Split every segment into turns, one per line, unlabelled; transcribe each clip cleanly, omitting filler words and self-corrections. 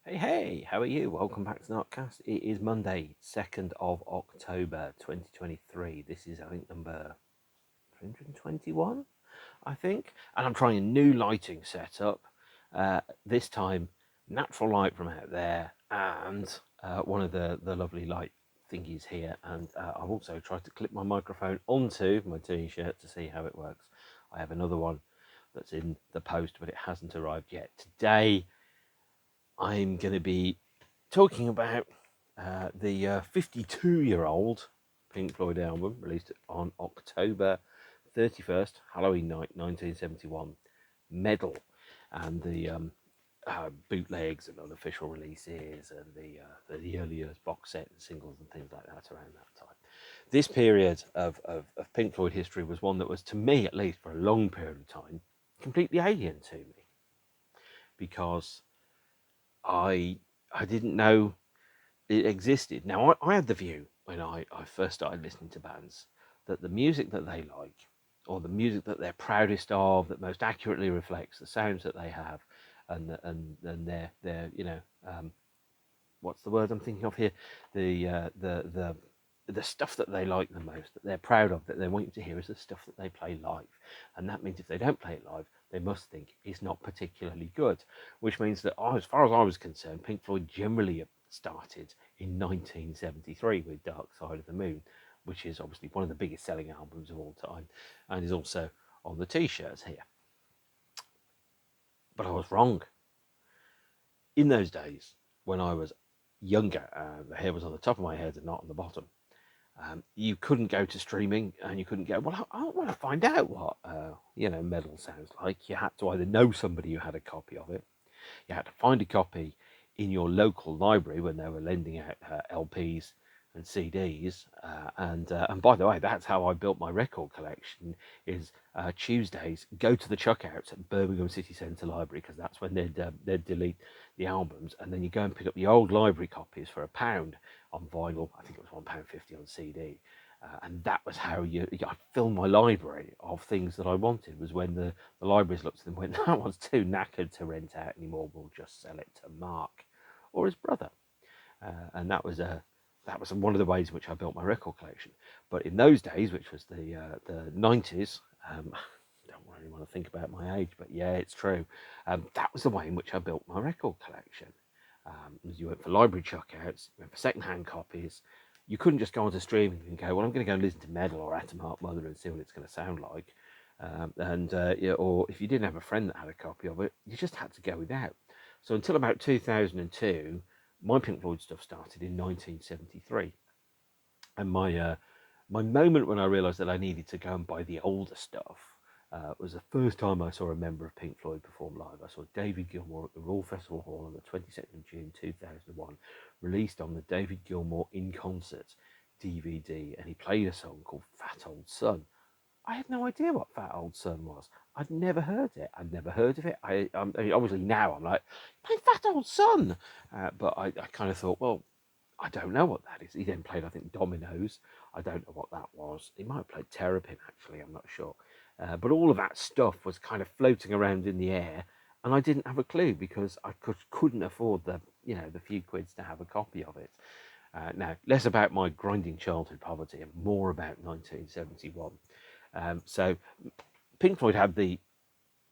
Hey, how are you? Welcome back to NOTCAST. It is Monday, 2nd of October 2023. This is, I think, number 321, I think. And I'm trying a new lighting setup. This time, natural light from out there and one of the lovely light thingies here. And I've also tried to clip my microphone onto my t-shirt to see how it works. I have another one that's in the post, but it hasn't arrived yet. Today, I'm going to be talking about the 52-year-old Pink Floyd album released on October 31st, Halloween night, 1971, Meddle, and the bootlegs and unofficial releases and the early years box set and singles and things like that around that time. This period of Pink Floyd history was one that was, to me at least, for a long period of time, completely alien to me, because I didn't know it existed. Now, I had the view when I first started listening to bands that the music that they like, or the music that they're proudest of, that most accurately reflects the sounds that they have, and their what's the word I'm thinking of here, the stuff that they like the most, that they're proud of, that they want you to hear, is the stuff that they play live. And that means if they don't play it live, they must think it's not particularly good, which means that, as far as I was concerned, Pink Floyd generally started in 1973 with Dark Side of the Moon, which is obviously one of the biggest selling albums of all time and is also on the t-shirts here. But I was wrong. In those days, when I was younger, the hair was on the top of my head and not on the bottom. You couldn't go to streaming, and you couldn't go, well, I want to find out what Meddle sounds like. You had to either know somebody who had a copy of it, you had to find a copy in your local library when they were lending out LPs and CDs. And by the way, that's how I built my record collection. Is Tuesdays go to the chuckouts at Birmingham City Centre Library, because that's when they'd delete the albums, and then you go and pick up the old library copies for £1 on vinyl. I think it was £1.50 on CD. And that was how I filled my library of things that I wanted. Was when the libraries looked at them and went, that one's too knackered to rent out anymore, we'll just sell it to Mark or his brother. And that was one of the ways in which I built my record collection. But in those days, which was the 90s, don't really want to think about my age, but yeah, it's true. That was the way in which I built my record collection. You went for library chuckouts, you went for second-hand copies. You couldn't just go onto streaming and go, well, I'm going to go and listen to Meddle or Atom Heart Mother and see what it's going to sound like. Or if you didn't have a friend that had a copy of it, you just had to go without. So until about 2002, my Pink Floyd stuff started in 1973. And my moment when I realised that I needed to go and buy the older stuff was the first time I saw a member of Pink Floyd perform live. I saw David Gilmour at the Royal Festival Hall on the 22nd of June 2001, released on the David Gilmour In Concert DVD, and he played a song called Fat Old Son. I had no idea what Fat Old Son was. I'd never heard it. I'd never heard of it. I mean, obviously now I'm like, play Fat Old Son. But I kind of thought, well, I don't know what that is. He then played, I think, Dominoes. I don't know what that was. He might have played Terrapin, actually. I'm not sure. But all of that stuff was kind of floating around in the air, and I didn't have a clue because I couldn't afford the few quids to have a copy of it. Now, less about my grinding childhood poverty and more about 1971. So Pink Floyd had the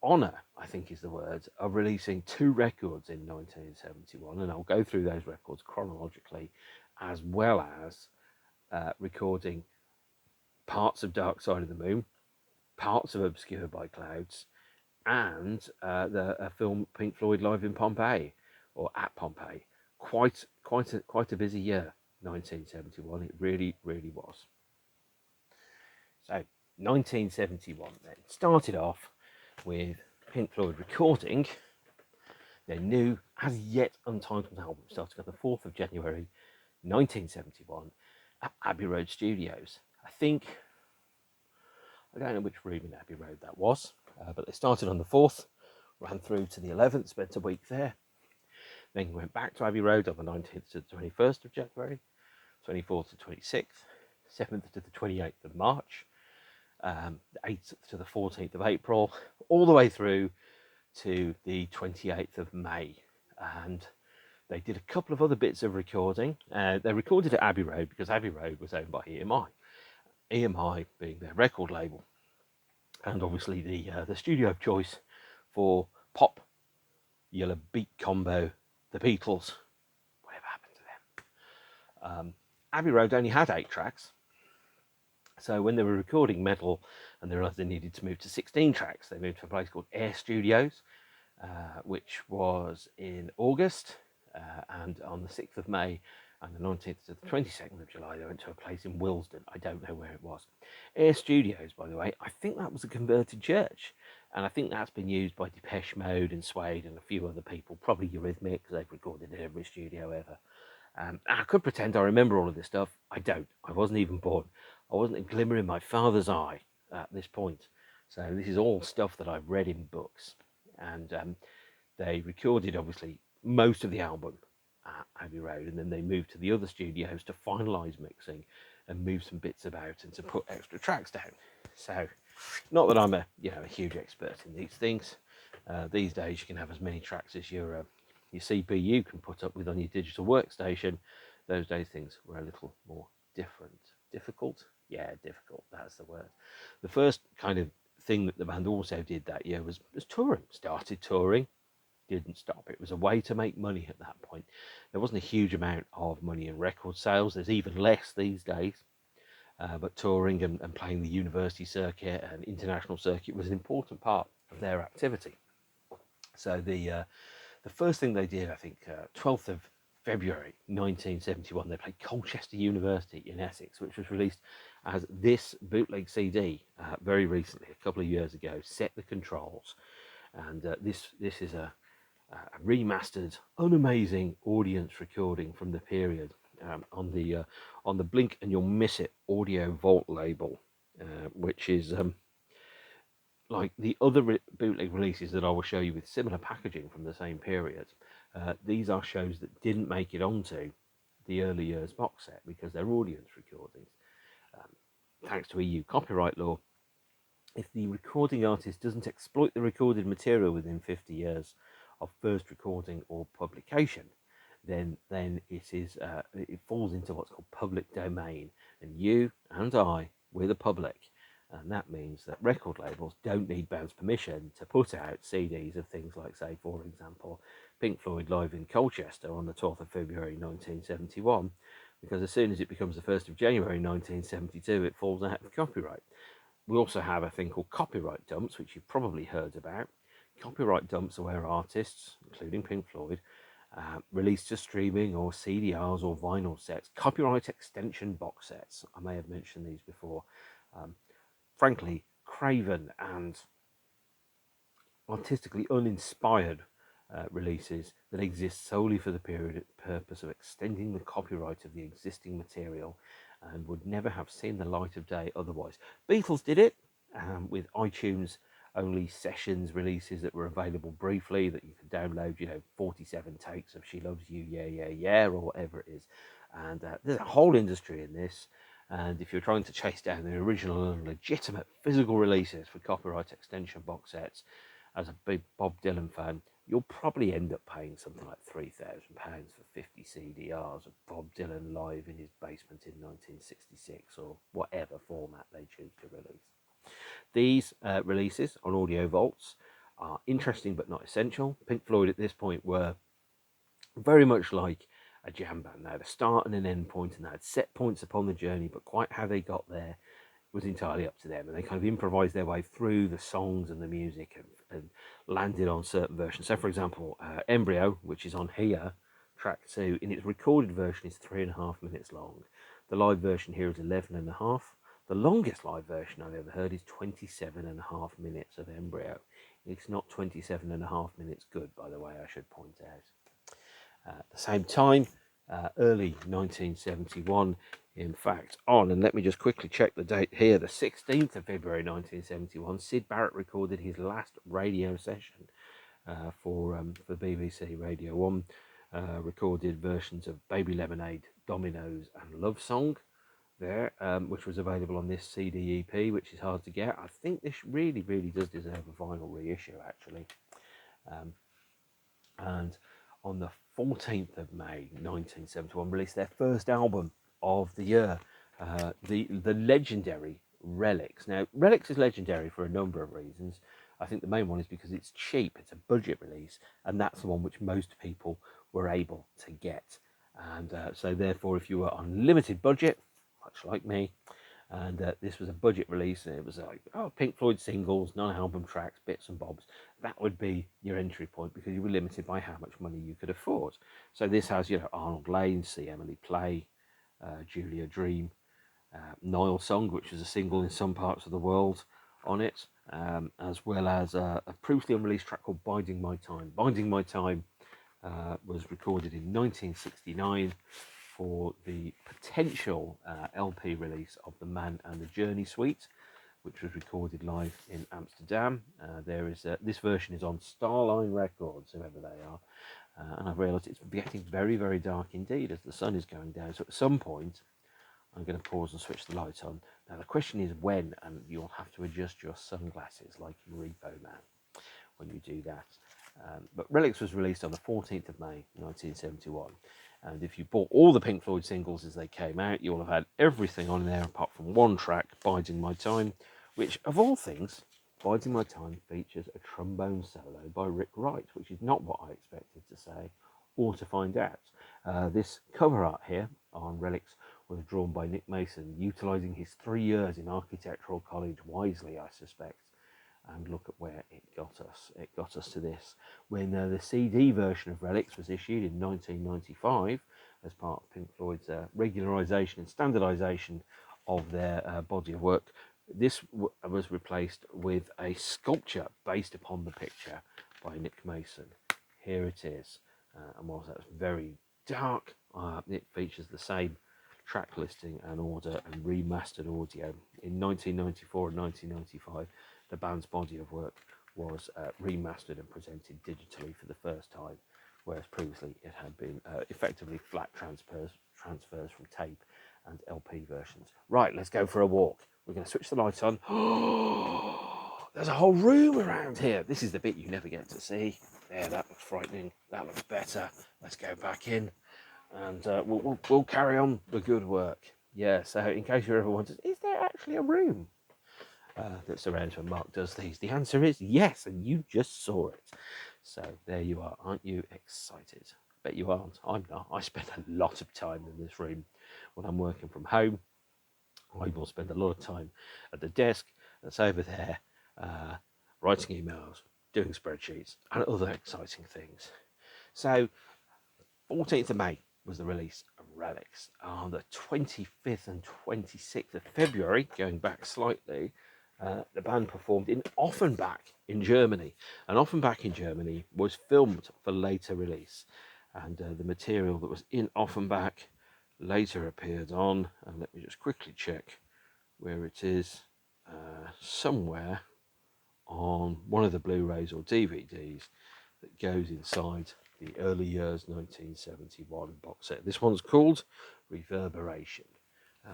honour, I think is the word, of releasing 2 records in 1971, and I'll go through those records chronologically, as well as recording parts of Dark Side of the Moon, parts of Obscured by Clouds, and the film Pink Floyd Live in Pompeii, or at Pompeii. Quite a busy year, 1971. It really, really was. So 1971 then started off with Pink Floyd recording their new, as yet untitled album, starting on the 4th of January 1971 at Abbey Road Studios. I don't know which room in Abbey Road that was, but they started on the 4th, ran through to the 11th, spent a week there, then went back to Abbey Road on the 19th to the 21st of January, 24th to 26th, 7th to the 28th of March, the 8th to the 14th of April, all the way through to the 28th of May. And They did a couple of other bits of recording. They recorded at Abbey Road because Abbey Road was owned by EMI. EMI being their record label, and obviously the studio of choice for pop, yellow beat combo, the Beatles. Whatever happened to them? Abbey Road only had 8 tracks, so when they were recording Meddle and they realised they needed to move to 16 tracks, they moved to a place called Air Studios, which was in August, and on the 6th of May and the 19th to the 22nd of July, they went to a place in Willesden. I don't know where it was. Air Studios, by the way, I think that was a converted church, and I think that's been used by Depeche Mode and Suede and a few other people, probably Eurythmics, because they've recorded in every studio ever. I could pretend I remember all of this stuff. I don't. I wasn't even born. I wasn't a glimmer in my father's eye at this point. So this is all stuff that I've read in books. And they recorded, obviously, most of the album at Abbey Road, and then they moved to the other studios to finalise mixing and move some bits about and to put extra tracks down. So, not that I'm a huge expert in these things. These days, you can have as many tracks as your CPU can put up with on your digital workstation. Those days, things were a little more difficult. Yeah, difficult. That's the word. The first kind of thing that the band also did that year was touring. Started touring, didn't stop. It was a way to make money at that point. There wasn't a huge amount of money in record sales. There's even less these days. But touring and playing the university circuit and international circuit was an important part of their activity. So the first thing they did, I think, 12th of February 1971, they played Colchester University in Essex, which was released as this bootleg CD very recently, a couple of years ago, Set the Controls. And this is a remastered, unamazing audience recording from the period on the Blink and You'll Miss It Audio Vault label, which is like the other bootleg releases that I will show you with similar packaging from the same period. These are shows that didn't make it onto the early years box set because they're audience recordings. Thanks to EU copyright law, if the recording artist doesn't exploit the recorded material within 50 years of first recording or publication, then it falls into what's called public domain, and you and I, we're the public. And that means that record labels don't need bands' permission to put out CDs of things like, say, for example, Pink Floyd live in Colchester on the 12th of February 1971, because as soon as it becomes the 1st of January 1972, it falls out of copyright. We also have a thing called copyright dumps, which you've probably heard about. Copyright dumps are where artists, including Pink Floyd, release to streaming or CDRs or vinyl sets, copyright extension box sets. I may have mentioned these before. Frankly, craven and artistically uninspired releases that exist solely for the purpose of extending the copyright of the existing material and would never have seen the light of day otherwise. Beatles did it with iTunes only sessions releases that were available briefly that you could download, 47 takes of She Loves You, Yeah, Yeah, Yeah, or whatever it is. And there's a whole industry in this. And if you're trying to chase down the original and legitimate physical releases for copyright extension box sets, as a big Bob Dylan fan, you'll probably end up paying something like £3,000 for 50 CDRs of Bob Dylan live in his basement in 1966, or whatever format they choose to release. These releases on Audio Vaults are interesting but not essential. Pink Floyd at this point were very much like a jam band. They had a start and an end point, and they had set points upon the journey, but quite how they got there was entirely up to them. And they kind of improvised their way through the songs and the music and landed on certain versions. So, for example, Embryo, which is on here, track 2, in its recorded version is 3.5 minutes long. The live version here is 11.5. The longest live version I've ever heard is 27.5 minutes of Embryo. It's not 27.5 minutes good, by the way, I should point out. At the same time, early 1971, in fact, and let me just quickly check the date here, the 16th of February 1971, Syd Barrett recorded his last radio session for BBC Radio 1, recorded versions of Baby Lemonade, Dominoes and Love Song there, which was available on this CD EP, which is hard to get. I think this really, really does deserve a vinyl reissue, actually. And on the 14th of May 1971, released their first album of the year, the legendary Relics. Now, Relics is legendary for a number of reasons. I think the main one is because it's cheap, it's a budget release, and that's the one which most people were able to get. And so therefore, if you were on limited budget, much like me, and this was a budget release, and it was like, oh, Pink Floyd singles, non-album tracks, bits and bobs, that would be your entry point because you were limited by how much money you could afford. So this has, Arnold Lane, See Emily Play, Julia Dream, Nile Song, which was a single in some parts of the world on it, as well as a previously unreleased track called Biding My Time. Biding My Time was recorded in 1969 for the potential LP release of The Man and the Journey Suite, which was recorded live in Amsterdam. This version is on Starline Records, whoever they are, and I've realised it's getting very, very dark indeed as the sun is going down. So at some point, I'm going to pause and switch the light on. Now the question is when, and you'll have to adjust your sunglasses like in Repo Man when you do that. But Relics was released on the 14th of May 1971, and if you bought all the Pink Floyd singles as they came out, you'll have had everything on there apart from one track, Biding My Time, which, of all things, Biding My Time features a trombone solo by Rick Wright, which is not what I expected to say or to find out. This cover art here on Relics was drawn by Nick Mason, utilising his 3 years in architectural college wisely, I suspect. And look at where it got us. It got us to this. When the CD version of Relics was issued in 1995 as part of Pink Floyd's regularisation and standardisation of their body of work, this was replaced with a sculpture based upon the picture by Nick Mason. Here it is. And whilst that's very dark, it features the same track listing and order and remastered audio. In 1994 and 1995, the band's body of work was remastered and presented digitally for the first time, whereas previously it had been effectively flat transfers from tape and LP versions. Right, let's go for a walk. We're going to switch the lights on. There's a whole room around here. This is the bit you never get to see. There, that looks frightening. That looks better. Let's go back in, and we'll carry on the good work. Yeah, so in case you're ever wondering, is there actually a room that surrounds when Mark does these? The answer is yes, and you just saw it. So there you are. Aren't you excited? Bet you aren't. I'm not. I spend a lot of time in this room when I'm working from home. I will spend a lot of time at the desk that's over there, writing emails, doing spreadsheets, and other exciting things. So 14th of May was the release of Relics. On the 25th and 26th of February, going back slightly, the band performed in Offenbach in Germany. And Offenbach in Germany was filmed for later release. And the material that was in Offenbach later appeared on, and let me just quickly check where it is, somewhere on one of the Blu-rays or DVDs that goes inside the early years 1971 box set. This one's called Reverberation.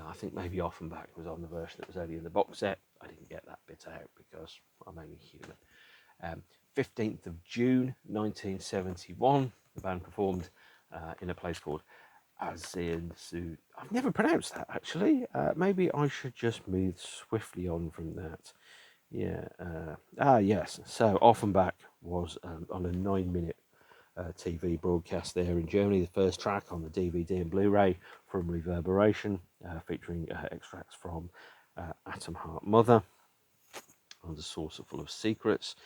I think maybe Offenbach was on the version that was only in the box set. I didn't get that bit out because I'm only human. 15th of June 1971, the band performed in a place called Azinsu. I've never pronounced that actually. Maybe I should just move swiftly on from that. Yeah. Yes. So Offenbach was on a 9-minute TV broadcast there in Germany. The first track on the DVD and Blu-ray from Reverberation, featuring extracts from Atom Heart Mother and The Saucer Full of Secrets.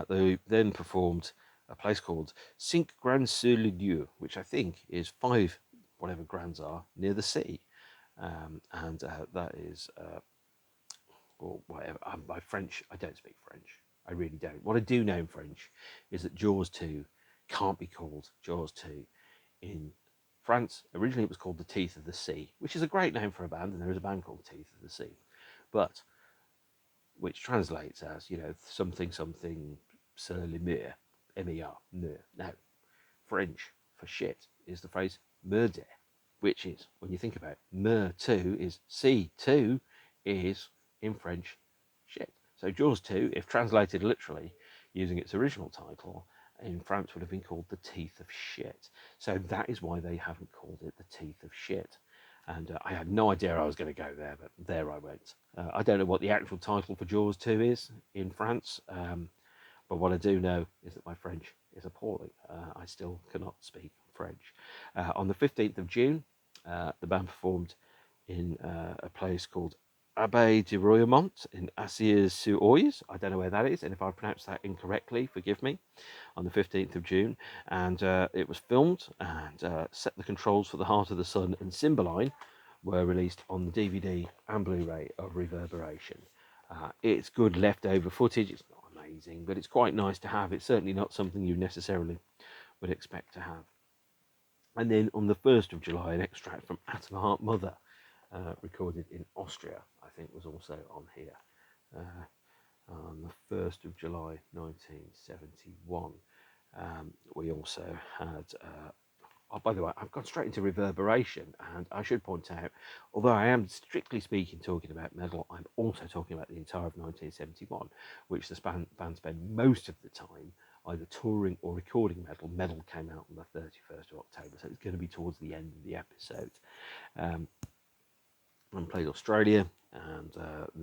They then performed a place called Cinq Grands sur le Dieu, which I think is 5 whatever grands are near the sea. And that is, or whatever, my French, I don't speak French. I really don't. What I do know in French is that Jaws 2 can't be called Jaws 2 in France. Originally it was called The Teeth of the Sea, which is a great name for a band, and there is a band called Teeth of the Sea, but which translates as, something sur le mer, M-E-R, mer. Now, French for shit is the phrase merde, which is, when you think about it, mer 2 is C2 is, in French, shit. So Jaws 2, if translated literally, using its original title, in France would have been called the Teeth of Shit. So that is why they haven't called it the Teeth of Shit. And I had no idea I was going to go there, but there I went. I don't know what the actual title for Jaws 2 is in France, but what I do know is that my French is appalling. I still cannot speak French. On the 15th of June, the band performed in a place called Abbaye de Royaumont in Assiers-sur-Oise. I don't know where that is, and if I pronounced that incorrectly, forgive me. On the 15th of June, and it was filmed, and Set the Controls for the Heart of the Sun and Cymbeline were released on the DVD and Blu-ray of Reverberation. It's good leftover footage. It's not amazing, but it's quite nice to have. It's certainly not something you necessarily would expect to have. And then on the 1st of July, an extract from Atom Heart Mother, recorded in Austria, I think was also on here. On the 1st of July 1971. We also had, oh, by the way, I've gone straight into Reverberation, and I should point out, although I am strictly speaking talking about Meddle, I'm also talking about the entire of 1971, which the band spent most of the time either touring or recording Meddle. Meddle came out on the 31st of October, so it's going to be towards the end of the episode. And played Australia, and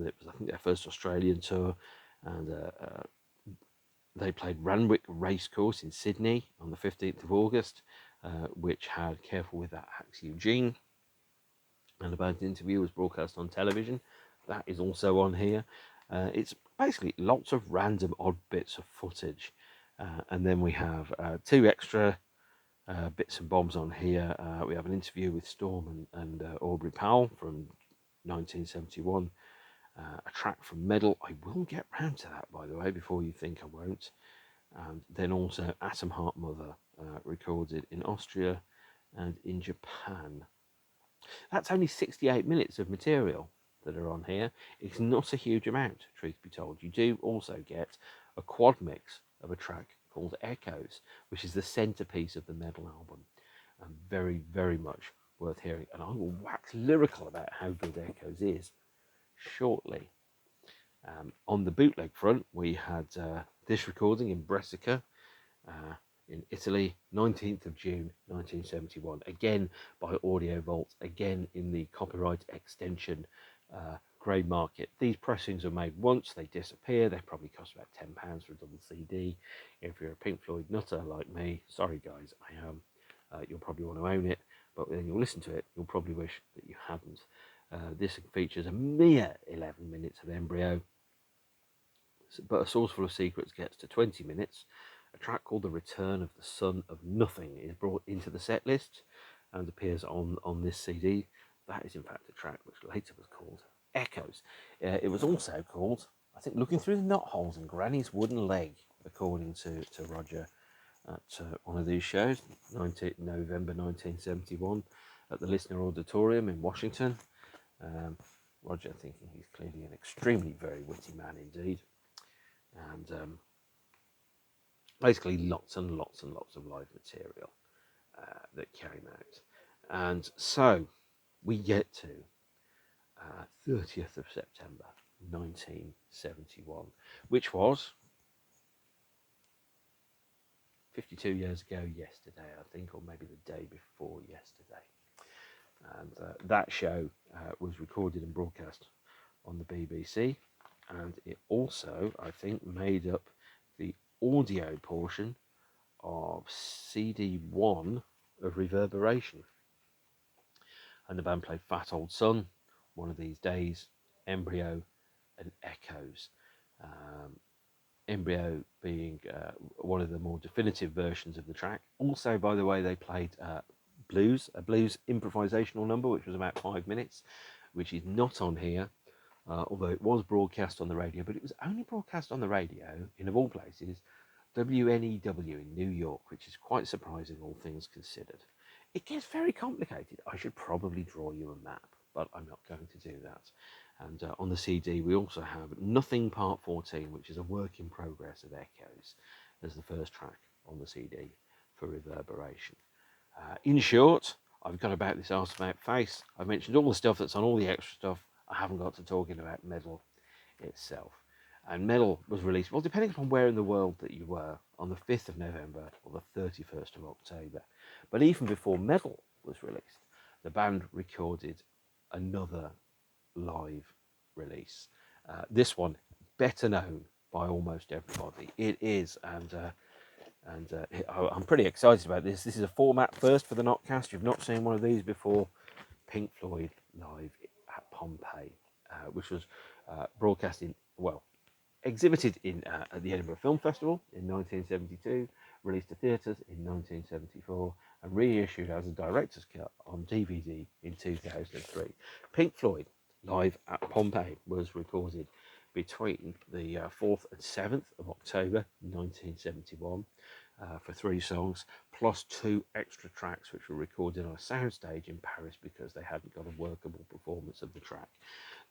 it was, I think, their first Australian tour, and they played Randwick Racecourse in Sydney on the 15th of August, which had Careful with That Axe Eugene, and the band's interview was broadcast on television. That is also on here. It's basically lots of random odd bits of footage, and then we have two extra bits and bobs on here. We have an interview with Storm and Aubrey Powell from 1971, a track from Meddle. I will get round to that, by the way, before you think I won't. And then also Atom Heart Mother, recorded in Austria and in Japan. That's only 68 minutes of material that are on here. It's not a huge amount, truth be told. You do also get a quad mix of a track called Echoes, which is the centerpiece of the Meddle album, and very, very much worth hearing. And I will wax lyrical about how good Echoes is shortly. On the bootleg front, we had this recording in Brescia, in Italy, 19th of June 1971, again by Audio Vault, again in the copyright extension grey market. These pressings are made once, they disappear, they probably cost about £10 for a double CD. If you're a Pink Floyd nutter like me, sorry guys, I am, you'll probably want to own it, but then you'll listen to it, you'll probably wish that you hadn't. This features a mere 11 minutes of Embryo, but A Source Full of Secrets gets to 20 minutes. A track called The Return of the Son of Nothing is brought into the set list and appears on this CD. That is in fact a track which later was called Echoes. It was also called, I think, Looking Through the Knotholes in Granny's Wooden Leg, according to Roger at one of these shows, November 1971, at the Listener Auditorium in Washington. Roger thinking he's clearly an extremely very witty man indeed. And basically lots and lots and lots of live material that came out. And so we get to 30th of September 1971, which was 52 years ago yesterday, I think, or maybe the day before yesterday. And that show was recorded and broadcast on the BBC, and it also, I think, made up the audio portion of CD1 of Reverberation. And the band played Fat Old Son, One of These Days, Embryo, and Echoes. Embryo being one of the more definitive versions of the track. Also, by the way, they played a blues improvisational number, which was about 5 minutes, which is not on here, although it was broadcast on the radio, but it was only broadcast on the radio in, of all places, WNEW in New York, which is quite surprising, all things considered. It gets very complicated. I should probably draw you a map, but I'm not going to do that. And on the CD, we also have Nothing Part 14, which is a work in progress of Echoes, as the first track on the CD for Reverberation. In short, I've got about this arse about face. I've mentioned all the stuff that's on all the extra stuff. I haven't got to talking about Meddle itself. And Meddle was released, well, depending upon where in the world that you were, on the 5th of November or the 31st of October. But even before Meddle was released, the band recorded another live release. This one, better known by almost everybody. It is, I'm pretty excited about this. This is a format first for the NOTCAST. You've not seen one of these before. Pink Floyd live at Pompeii, which was broadcasting, well, exhibited at the Edinburgh Film Festival in 1972, released to theatres in 1974, and reissued as a director's cut on DVD in 2003. Pink Floyd live at Pompeii was recorded between the 4th and 7th of October 1971 for 3 songs, plus 2 extra tracks which were recorded on a soundstage in Paris because they hadn't got a workable performance of the track.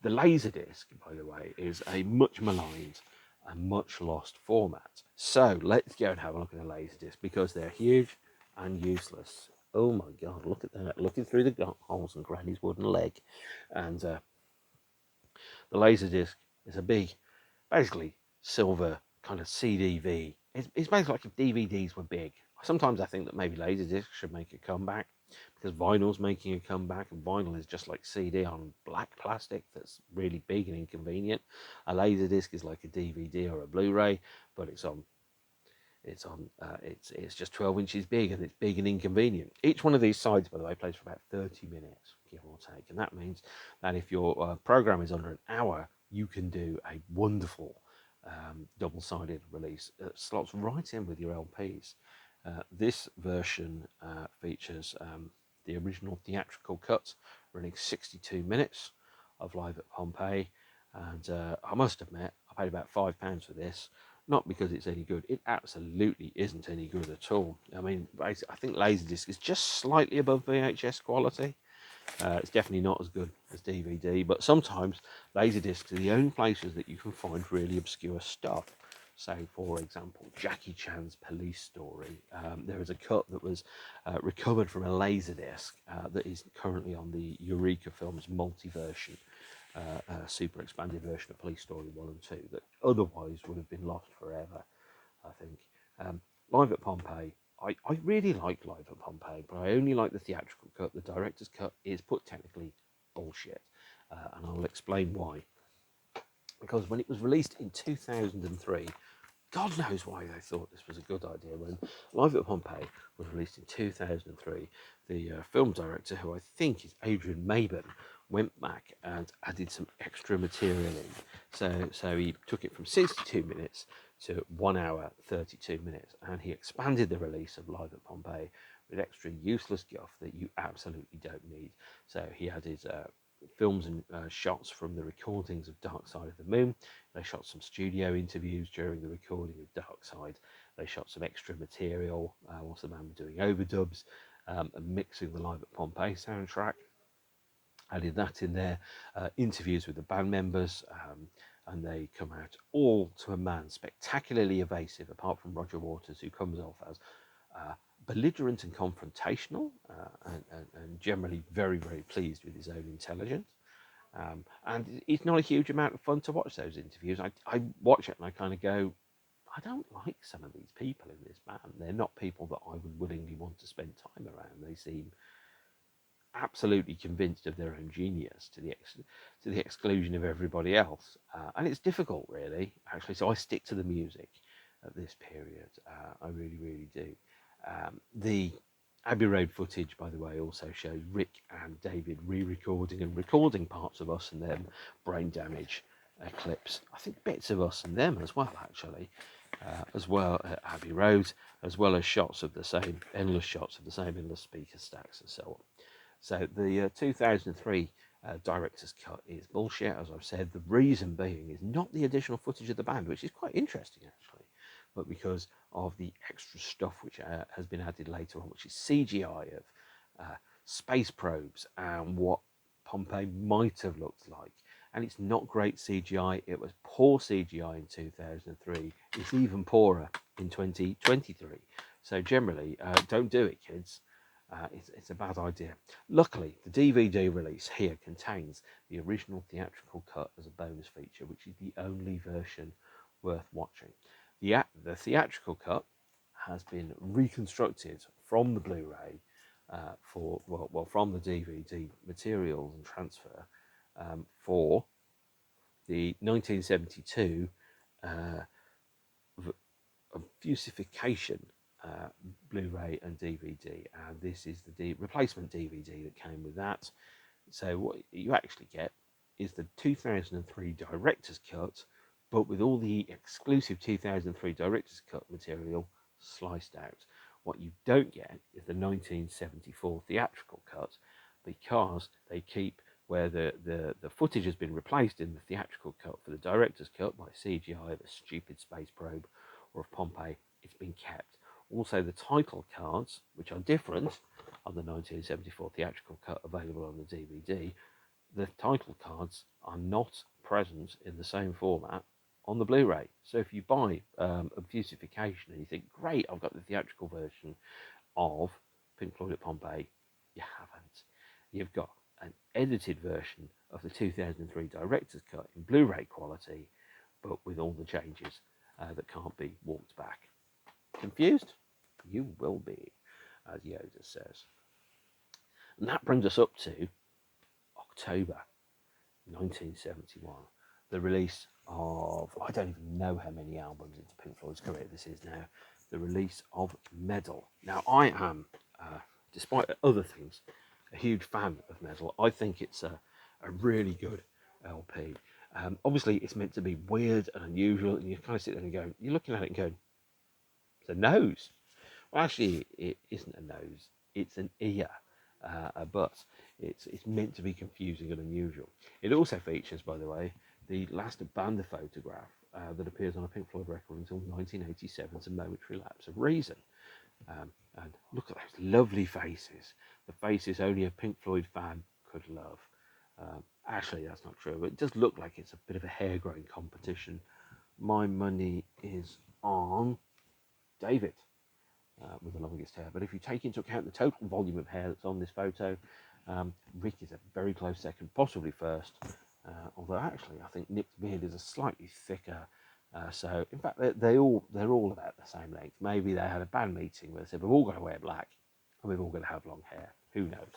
The Laserdisc, by the way, is a much maligned and much lost format. So let's go and have a look at a Laserdisc because they're huge and useless. Oh my God, look at that, looking through the holes in Granny's wooden leg. And the Laserdisc is a big, basically silver kind of CDV. It's basically like if DVDs were big. Sometimes I think that maybe Laserdisc should make a comeback because vinyl's making a comeback, and vinyl is just like CD on black plastic that's really big and inconvenient. A Laserdisc is like a DVD or a Blu-ray, but it's just 12 inches big, and it's big and inconvenient. Each one of these sides, by the way, plays for about 30 minutes, give or take, and that means that if your program is under an hour, you can do a wonderful double-sided release that slots right in with your LPs. This version features the original theatrical cut, running 62 minutes of Live at Pompeii, and I must admit, I paid about £5 for this. Not because it's any good, it absolutely isn't any good at all. I mean, I think Laserdisc is just slightly above VHS quality. It's definitely not as good as DVD, but sometimes Laserdiscs are the only places that you can find really obscure stuff. So, for example, Jackie Chan's Police Story. There is a cut that was recovered from a Laserdisc that is currently on the Eureka Films multi-version, super expanded version of Police Story 1 and 2 that otherwise would have been lost forever, I think. Live at Pompeii, I really like Live at Pompeii, but I only like the theatrical cut. The director's cut is put technically bullshit, and I'll explain why. Because when it was released in 2003, God knows why they thought this was a good idea. When Live at Pompeii was released in 2003, the film director, who I think is Adrian Maben, went back and added some extra material in. So he took it from 62 minutes to 1 hour 32 minutes, and he expanded the release of Live at Pompeii with extra useless guff that you absolutely don't need. So he added films and shots from the recordings of Dark Side of the Moon. They shot some studio interviews during the recording of Dark Side. They shot some extra material whilst the band were doing overdubs and mixing the Live at Pompeii soundtrack. Added that in there, interviews with the band members, and they come out all to a man spectacularly evasive, apart from Roger Waters, who comes off as belligerent and confrontational, and generally very, very pleased with his own intelligence. And it's not a huge amount of fun to watch those interviews. I watch it and I kind of go, I don't like some of these people in this band. They're not people that I would willingly want to spend time around. They seem absolutely convinced of their own genius to the exclusion of everybody else, and it's difficult, really, actually. So I stick to the music at this period. I really do. The Abbey Road footage, by the way, also shows Rick and David re-recording and recording parts of Us and Them, Brain Damage, Eclipse. I think bits of Us and Them as well, actually, as well at Abbey Road, as well as shots of the same endless speaker stacks and so on. So the 2003 director's cut is bullshit, as I've said. The reason being is not the additional footage of the band, which is quite interesting actually, but because of the extra stuff which has been added later on, which is CGI of space probes and what Pompeii might have looked like. And it's not great CGI. It was poor CGI in 2003. It's even poorer in 2023. So generally, don't do it, kids. It's a bad idea. Luckily, the DVD release here contains the original theatrical cut as a bonus feature, which is the only version worth watching. The theatrical cut has been reconstructed from the Blu-ray from the DVD materials and transfer for the 1972 Fusification Blu-ray and DVD, and this is the replacement DVD that came with that. So what you actually get is the 2003 director's cut, but with all the exclusive 2003 director's cut material sliced out. What you don't get is the 1974 theatrical cut, because they keep where the footage has been replaced in the theatrical cut for the director's cut by CGI of a stupid space probe or of Pompeii. It's been kept. Also, the title cards, which are different on the 1974 theatrical cut available on the DVD, the title cards are not present in the same format on the Blu-ray. So if you buy Fusification and you think, great, I've got the theatrical version of Pink Floyd at Pompeii, you haven't. You've got an edited version of the 2003 director's cut in Blu-ray quality, but with all the changes that can't be walked back. Confused? You will be, as Yoda says. And that brings us up to October 1971, the release of, I don't even know how many albums into Pink Floyd's career this is now, the release of Meddle. Now, I am, despite other things, a huge fan of Meddle. I think it's a really good LP. Obviously, it's meant to be weird and unusual, and you kind of sit there and go, you're looking at it and going, it's a nose. Well, actually, it isn't a nose, it's an ear. But it's meant to be confusing and unusual. It also features, by the way, the last band photograph that appears on a Pink Floyd record until 1987's A Momentary Lapse of Reason. And look at those lovely faces. The faces only a Pink Floyd fan could love. Actually, that's not true, but it does look like it's a bit of a hair-growing competition. My money is on David. With the longest hair, but if you take into account the total volume of hair that's on this photo, Rick is a very close second, possibly first. Although actually, I think Nick's beard is a slightly thicker. So in fact, they're all about the same length. Maybe they had a band meeting where they said we've all got to wear black and we've all got to have long hair. Who knows?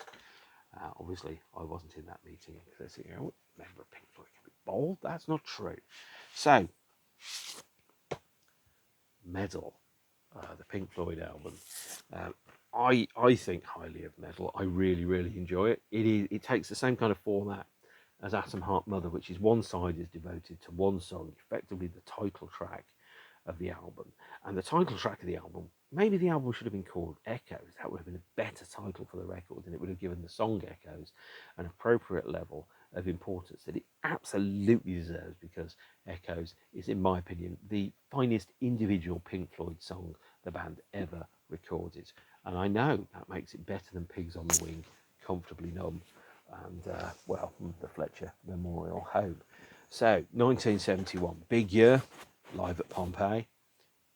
Obviously, I wasn't in that meeting because they said, member of Pink Floyd can be bald. That's not true. So, Meddle. The Pink Floyd album. I think highly of Meddle. I really, really enjoy it. It takes the same kind of format as Atom Heart Mother, which is one side is devoted to one song, effectively the title track of the album. And the title track of the album, maybe the album should have been called Echoes. That would have been a better title for the record, and it would have given the song Echoes an appropriate level of importance that it absolutely deserves, because Echoes is, in my opinion, the finest individual Pink Floyd song the band ever recorded. And I know that makes it better than Pigs on the Wing, Comfortably Numb, and, the Fletcher Memorial Home. So, 1971, big year, live at Pompeii,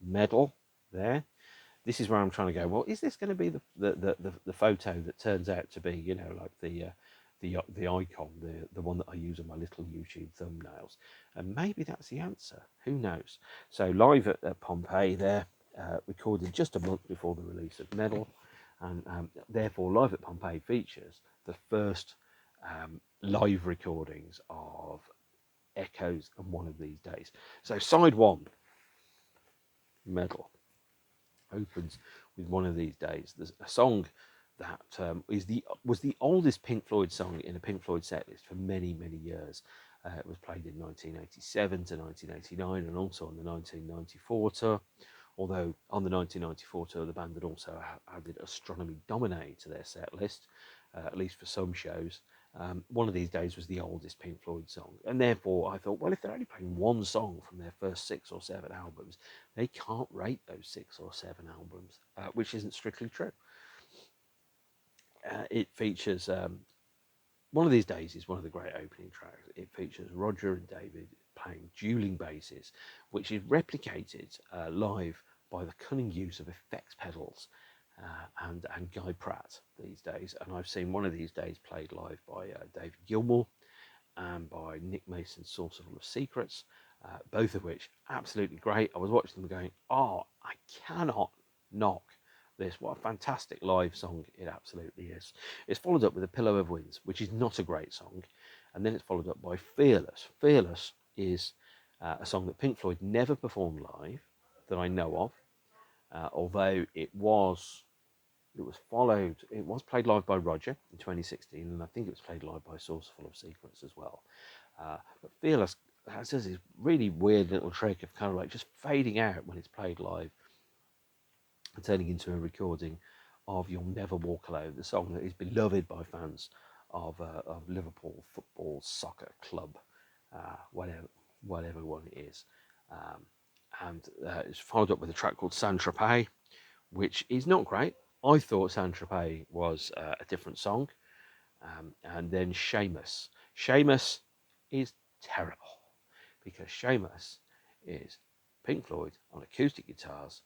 Meddle there. This is where I'm trying to go, well, is this going to be the photo that turns out to be, like the icon, the one that I use on my little YouTube thumbnails? And maybe that's the answer. Who knows? So live at Pompeii there, recorded just a month before the release of Meddle, and therefore Live at Pompeii features the first live recordings of Echoes and One of These Days. So side one, Meddle, opens with One of These Days. There's a song that was the oldest Pink Floyd song in a Pink Floyd set list for many, many years. It was played in 1987 to 1989 and also on the 1994 tour. Although on the 1994 tour, the band had also added Astronomy Domine to their set list, at least for some shows. One of These Days was the oldest Pink Floyd song, and therefore I thought, well, if they're only playing one song from their first 6 or 7 albums, they can't rate those 6 or 7 albums, which isn't strictly true. It features One of These Days is one of the great opening tracks. It features Roger and David playing dueling basses, which is replicated live by the cunning use of effects pedals and Guy Pratt these days. And I've seen One of These Days played live by David Gilmour and by Nick Mason's Saucerful of Secrets. both of which absolutely great. I was watching them going, oh, I cannot knock this. What a fantastic live song it absolutely is. It's followed up with A Pillow of Winds, which is not a great song. And then it's followed up by Fearless. Fearless is a song that Pink Floyd never performed live that I know of, although it was played live by Roger in 2016, and I think it was played live by Saucerful of Secrets as well. But Fearless has this really weird little trick of kind of like just fading out when it's played live and turning into a recording of You'll Never Walk Alone, the song that is beloved by fans of Liverpool Football Soccer Club, whatever one it is. And it's followed up with a track called Saint Tropez, which is not great. I thought Saint Tropez was a different song. And then Seamus. Seamus is terrible because Seamus is Pink Floyd on acoustic guitars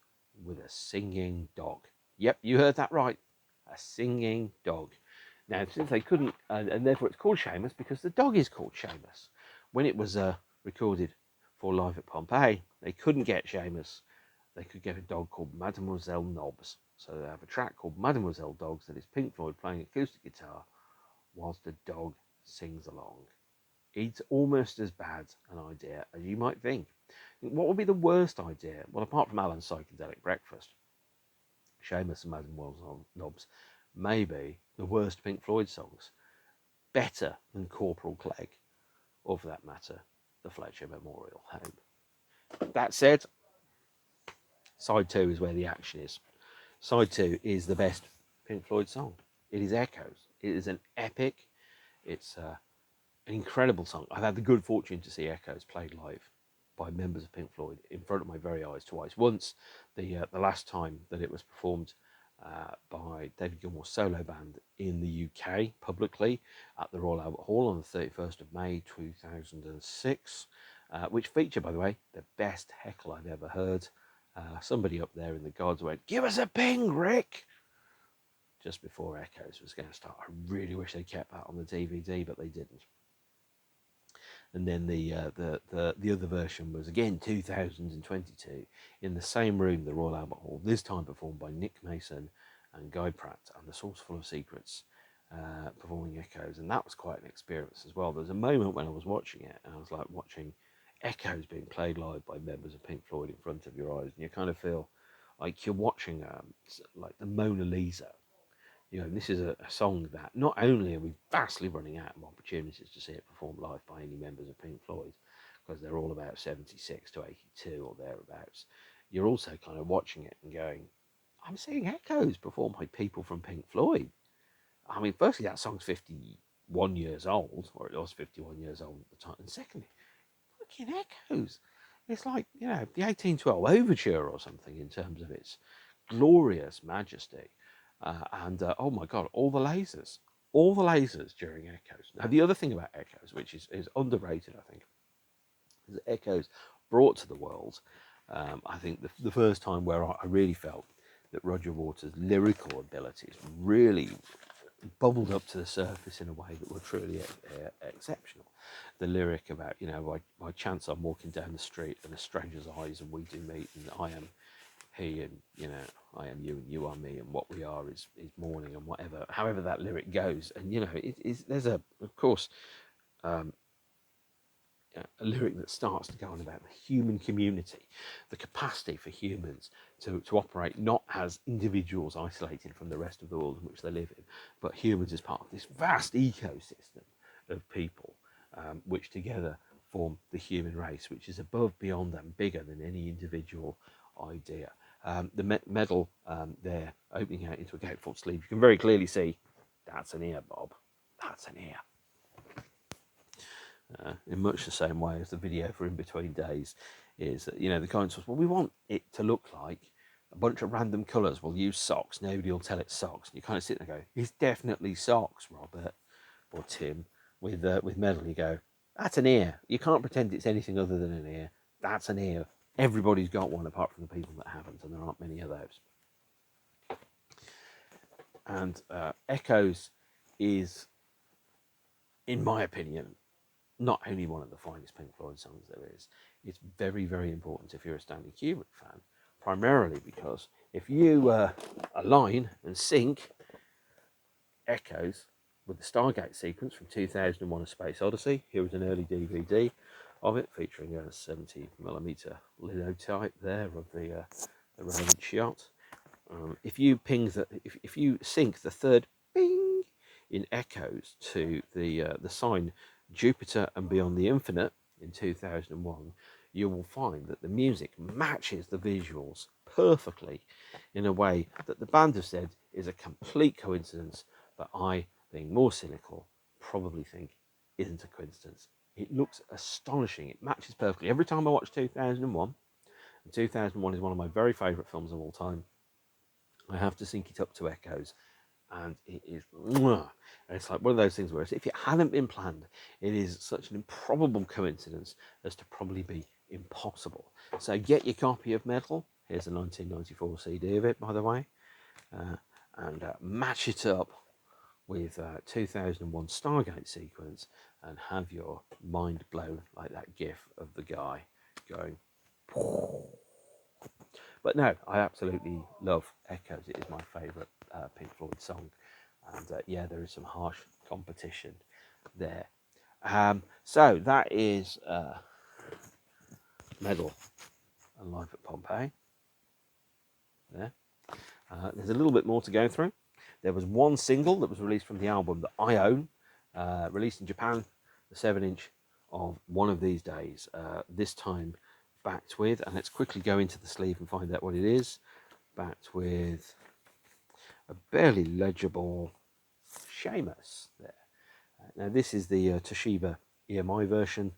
with a singing dog. Yep, you heard that right. A singing dog. Now, since they couldn't, and therefore it's called Seamus because the dog is called Seamus. When it was recorded for Live at Pompeii, they couldn't get Seamus. They could get a dog called Mademoiselle Knobs. So they have a track called Mademoiselle Dogs that is Pink Floyd playing acoustic guitar whilst the dog sings along. It's almost as bad an idea as you might think. What would be the worst idea? Well, apart from Alan's Psychedelic Breakfast, Seamus and Mademoiselle Knobs may be the worst Pink Floyd songs. Better than Corporal Clegg, or for that matter, the Fletcher Memorial Home. That said, side 2 is where the action is. Side 2 is the best Pink Floyd song. It is Echoes. It is an epic. It's an incredible song. I've had the good fortune to see Echoes played live by members of Pink Floyd in front of my very eyes twice. Once, the last time that it was performed by David Gilmour's solo band in the UK publicly at the Royal Albert Hall on the 31st of May 2006, which featured, by the way, the best heckle I've ever heard. Somebody up there in the gods went, "Give us a ping, Rick!" just before Echoes was going to start. I really wish they kept that on the DVD, but they didn't. And then the other version was again 2022 in the same room, the Royal Albert Hall, this time performed by Nick Mason and Guy Pratt and the Saucerful of Secrets performing Echoes, and that was quite an experience as well. There was a moment when I was watching it and I was like watching Echoes being played live by members of Pink Floyd in front of your eyes, and you kind of feel like you're watching like the Mona Lisa. You know, this is a song that not only are we vastly running out of opportunities to see it performed live by any members of Pink Floyd, because they're all about 76 to 82 or thereabouts, you're also kind of watching it and going, I'm seeing Echoes performed by people from Pink Floyd. I mean, firstly, that song's 51 years old, or it was 51 years old at the time, and secondly, fucking Echoes. It's like, you know, the 1812 Overture or something in terms of its glorious majesty. Oh my God, all the lasers during Echoes. Now, the other thing about Echoes, which is underrated, I think, is that Echoes brought to the world, I think, the first time where I really felt that Roger Waters' lyrical abilities really bubbled up to the surface in a way that were truly exceptional. The lyric about, you know, by chance I'm walking down the street and a stranger's eyes and we do meet and I am he and, you know, I am you and you are me and what we are is morning and whatever, however that lyric goes. And, you know, there's of course, a lyric that starts to go on about the human community, the capacity for humans to operate not as individuals isolated from the rest of the world in which they live in, but humans as part of this vast ecosystem of people, which together form the human race, which is above, beyond and bigger than any individual idea. The Meddle there, opening out into a gatefold sleeve, you can very clearly see that's an ear, Bob. That's an ear. In much the same way as the video for In Between Days is that, you know, the comments was, well, we want it to look like a bunch of random colours. We'll use socks. Nobody will tell it's socks. And you kind of sit there and go, it's definitely socks, Robert or Tim. With Meddle, you go, that's an ear. You can't pretend it's anything other than an ear. That's an ear. Everybody's got one apart from the people that haven't, and there aren't many of those. And Echoes is, in my opinion, not only one of the finest Pink Floyd songs there is, it's very, very important if you're a Stanley Kubrick fan, primarily because if you align and sync Echoes with the Stargate sequence from 2001: A Space Odyssey, here is an early DVD of it featuring a 70mm linotype there of the relevant shot. If you if you sync the third bing in Echoes to the sign Jupiter and Beyond the Infinite in 2001, you will find that the music matches the visuals perfectly in a way that the band have said is a complete coincidence, but I, being more cynical, probably think isn't a coincidence. It looks astonishing. It matches perfectly. Every time I watch 2001, and 2001 is one of my very favourite films of all time, I have to sync it up to Echoes, and it is, and it's like one of those things where if it hadn't been planned, it is such an improbable coincidence as to probably be impossible. So get your copy of Meddle. Here's a 1994 CD of it, by the way, and match it up with 2001 Stargate sequence and have your mind blown like that gif of the guy going. But no, I absolutely love Echoes. It is my favourite Pink Floyd song. And yeah, there is some harsh competition there. So that is Meddle and Live at Pompeii. There. There's a little bit more to go through. There was one single that was released from the album that I own, released in Japan, the 7-inch of One of These Days. This time backed with, and let's quickly go into the sleeve and find out what it is. Backed with a barely legible Seamus there. Now this is the Toshiba EMI version,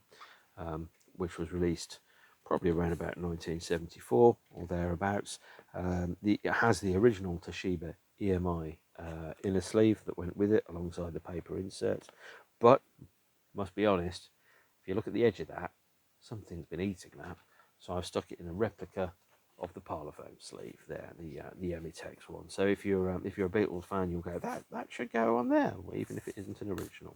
which was released probably around about 1974 or thereabouts. It has the original Toshiba EMI inner sleeve that went with it alongside the paper insert, but must be honest, if you look at the edge of that, something's been eating that, so I've stuck it in a replica of the Parlophone sleeve there, the Emitex one. So if you're a Beatles fan, you'll go, that should go on there, even if it isn't an original.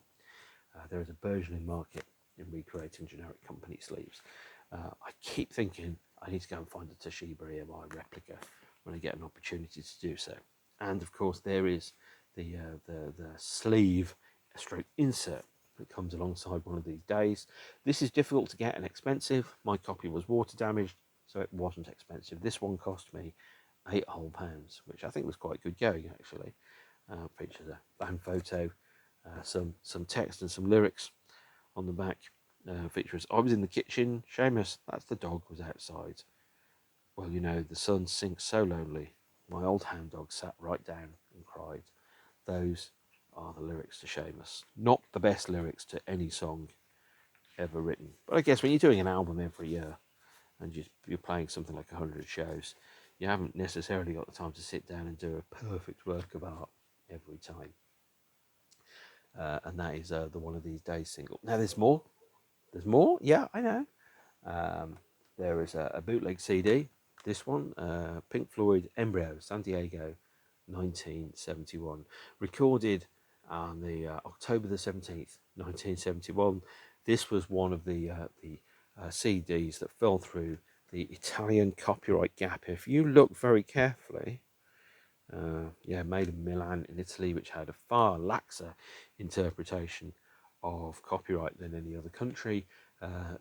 There is a burgeoning market in recreating generic company sleeves. I keep thinking I need to go and find a Toshiba EMI replica when I get an opportunity to do so. And of course, there is the sleeve stroke insert that comes alongside One of These Days. This is difficult to get and expensive. My copy was water damaged, so it wasn't expensive. This one cost me £8 whole, which I think was quite good going actually. Features a band photo, some text and some lyrics on the back. Features, I was in the kitchen, Seamus, that's the dog, was outside. Well, you know, the sun sinks so lonely. My old hound dog sat right down and cried. Those are the lyrics to Seamus. Not the best lyrics to any song ever written. But I guess when you're doing an album every year and you're playing something like 100 shows, you haven't necessarily got the time to sit down and do a perfect work of art every time. And that is the One of These Days single. Now there's more. There's more? Yeah, I know. There is a bootleg CD. This one, Pink Floyd Embryo, San Diego, 1971. Recorded on the October the 17th, 1971. This was one of the CDs that fell through the Italian copyright gap. If you look very carefully, made in Milan in Italy, which had a far laxer interpretation of copyright than any other country.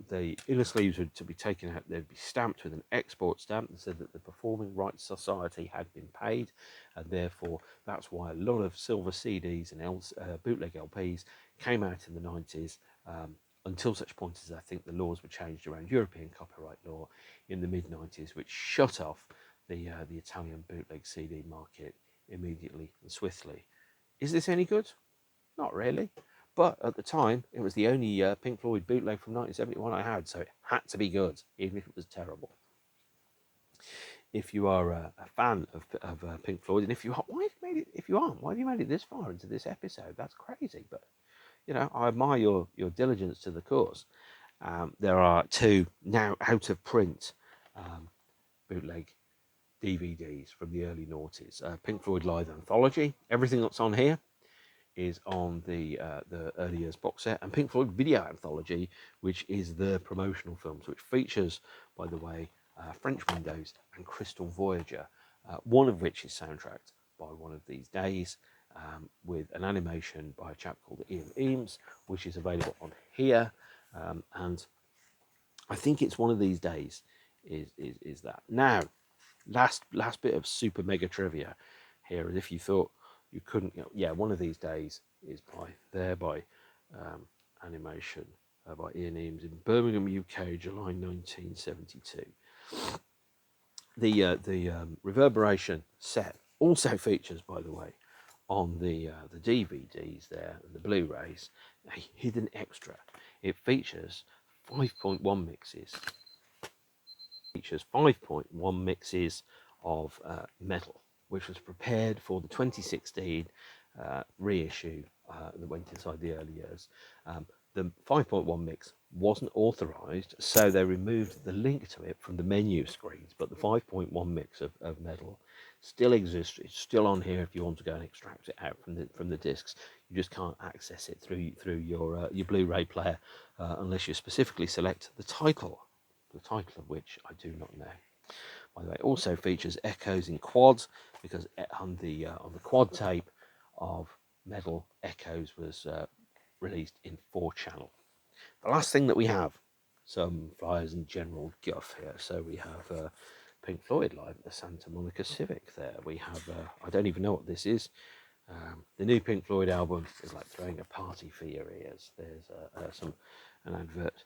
The inner sleeves were to be taken out, they'd be stamped with an export stamp that said that the Performing Rights Society had been paid, and therefore that's why a lot of silver CDs and bootleg LPs came out in the 90s, until such point as I think the laws were changed around European copyright law in the mid-90s, which shut off the Italian bootleg CD market immediately and swiftly. Is this any good? Not really. But at the time, it was the only Pink Floyd bootleg from 1971 I had, so it had to be good, even if it was terrible. If you are a fan of Pink Floyd, and if you are, why have you made it this far into this episode? That's crazy. But you know, I admire your diligence to the cause. There are 2 now out of print bootleg DVDs from the early noughties. Pink Floyd Live Anthology. Everything that's on here is on the early years box set, and Pink Floyd Video Anthology, which is the promotional films, which features, by the way, French Windows and Crystal Voyager, one of which is soundtracked by One of These Days, with an animation by a chap called Ian Eames, which is available on here, and I think it's One of These Days is that. Now, last bit of super mega trivia here, as if you thought you couldn't, yeah, One of These Days is by animation by Ian Eames in Birmingham, UK, July 1972. The reverberation set also features, by the way, on the DVDs there and the Blu-rays, a hidden extra. It features 5.1 mixes. Features 5.1 mixes of Meddle, which was prepared for the 2016 reissue that went inside the early years. The 5.1 mix wasn't authorized, so they removed the link to it from the menu screens, but the 5.1 mix of Meddle still exists. It's still on here if you want to go and extract it out from the discs. You just can't access it through your Blu-ray player unless you specifically select the title of which I do not know. By the way, it also features echoes in quads, because on the quad tape of Meddle, Echoes was released in 4-channel. The last thing that we have, some flyers and general guff here. So we have Pink Floyd live at the Santa Monica Civic there. We have, I don't even know what this is. The new Pink Floyd album is like throwing a party for your ears. There's an advert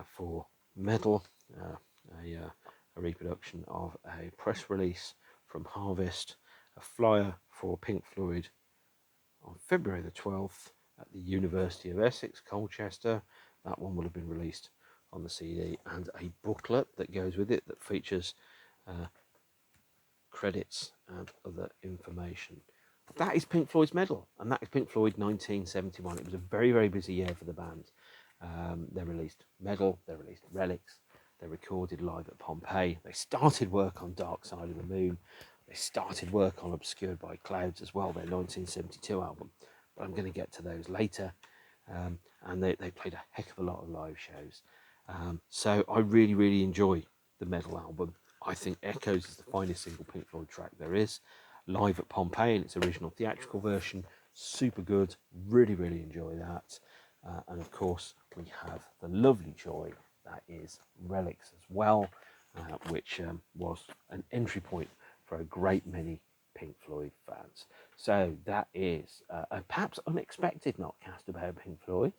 for Meddle, a reproduction of a press release from Harvest, a flyer for Pink Floyd on February the 12th at the University of Essex, Colchester. That one will have been released on the CD, and a booklet that goes with it that features credits and other information. That is Pink Floyd's Meddle, and that is Pink Floyd 1971. It was a very, very busy year for the band. They released Meddle, they released Relics, they recorded live at Pompeii, they started work on Dark Side of the Moon, they started work on Obscured by Clouds as well, their 1972 album, but I'm going to get to those later. And they played a heck of a lot of live shows. So I really, really enjoy the Meddle album. I think Echoes is the finest single Pink Floyd track there is. Live at Pompeii in its original theatrical version, super good, really, really enjoy that. And of course, we have the lovely joy that is Relics as well, which was an entry point for a great many Pink Floyd fans. So that is a perhaps unexpected NOTCAST about Pink Floyd.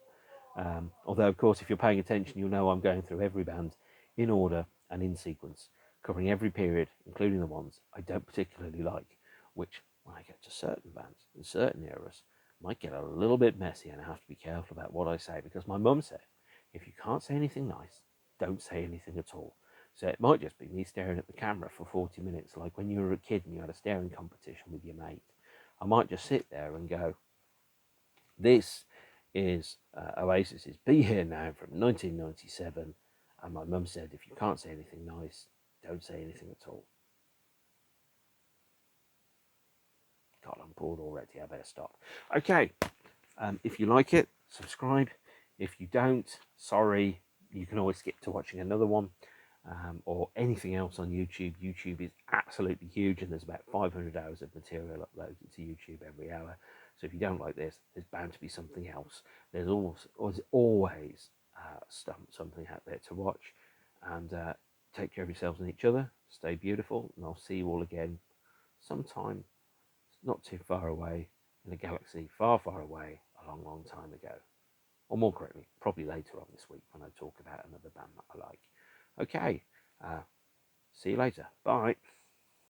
Although, of course, if you're paying attention, you'll know I'm going through every band in order and in sequence, covering every period, including the ones I don't particularly like, which, when I get to certain bands in certain eras, might get a little bit messy, and I have to be careful about what I say, because my mum said, if you can't say anything nice, don't say anything at all. So it might just be me staring at the camera for 40 minutes, like when you were a kid and you had a staring competition with your mate. I might just sit there and go, this is Oasis's Be Here Now from 1997, and my mum said, if you can't say anything nice, don't say anything at all. God, I'm bored already, I better stop. Okay, if you like it, subscribe. If you don't, sorry, you can always skip to watching another one. Or anything else on YouTube. YouTube is absolutely huge, and there's about 500 hours of material uploaded to YouTube every hour. So if you don't like this, there's bound to be something else. There's always something out there to watch. And take care of yourselves and each other. Stay beautiful, and I'll see you all again sometime not too far away in a galaxy far, far away, a long, long time ago. Or more correctly, probably later on this week when I talk about another band that I like. Okay, see you later. Bye.